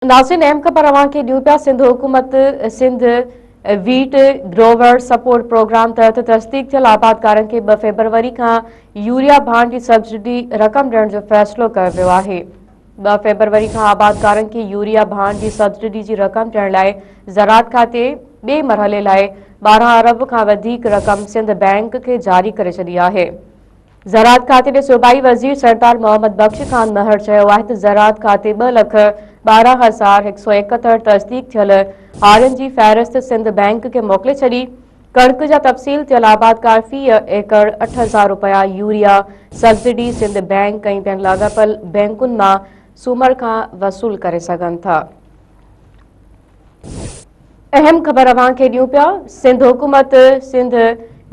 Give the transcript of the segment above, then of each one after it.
नाज़रीन अहम ख़बर अवां खे ॾियूं पिया। सिंध हुकूमत Sindh wheat grower support programme तहत तस्दीक थियल आबादकारनि खे 2 फरवरी खां यूरिया भाण जी सब्सिडी रक़म ॾियण जो फ़ैसिलो कयो वियो आहे। 2 फरवरी खां आबादकारनि खे यूरिया भाण जी सब्सिडी जी रक़म ॾियण लाइ ज़राअत खाते ॿिए मरहले लाइ 12 अरब खां वधीक रक़म सिंध बैंक खे जारी करे छॾी आहे। ज़राअत खाते जे सूबाई वज़ीर सरदार मोहम्मद बख्श खान महर चयो आहे त ज़राअत खाते 2,12,171 तस्दीक थियल हारियुनि जी फ़हरिस्त सिंध बैंक खे मोकिले छॾी। कणक जा तफ़सील थियल आबादकार फ़ी एकड़ 8,000 रुपया यूरिया सब्सिडी सिंध बैंक ऐं ॿियनि लाॻापियल बैंकुनि मां सूमर खां वसूल करे सघनि था। अहम ख़बर अवां खे ॾियूं पिया। सिंध हुकूमत Sindh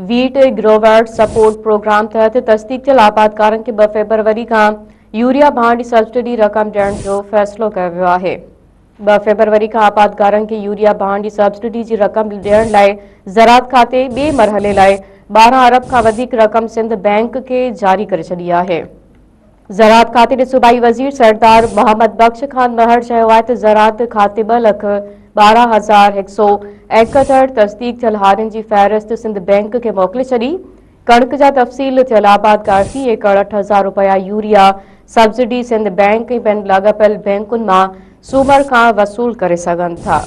wheat grower support programme तहत तस्दीक थियल आबादकारनि खे 2 फरवरी खां यूरिया भाण जी सब्सिडी रक़म ॾियण जो फ़ैसिलो कयो वियो आहे। 2 फरवरी खां आबादकारनि खे यूरिया भाण जी सब्सिडी जी रक़म ॾियण लाइ ज़राअत खाते ॿिए मरहले लाइ 12 अरब खां वधीक रक़म सिंध बैंक खे जारी करे छॾी आहे। ज़राअत खाते जे सूबाई वज़ीर सरदार मोहम्मद बख्श खान महर चयो आहे त ज़राअत खाते 2,12,171 तस्दीक थियल हारियुनि जी फ़हरिस्त सिंध बैंक खे मोकिले छॾी। कणक जा तफ़सील थियल आबादकार फ़ी एकड़ 8,000 रुपया यूरिया सब्सिडी सिंध बैंक ऐं ॿियनि लाॻापियल बैंकुनि मां सूमर खां वसूल करे सघनि था।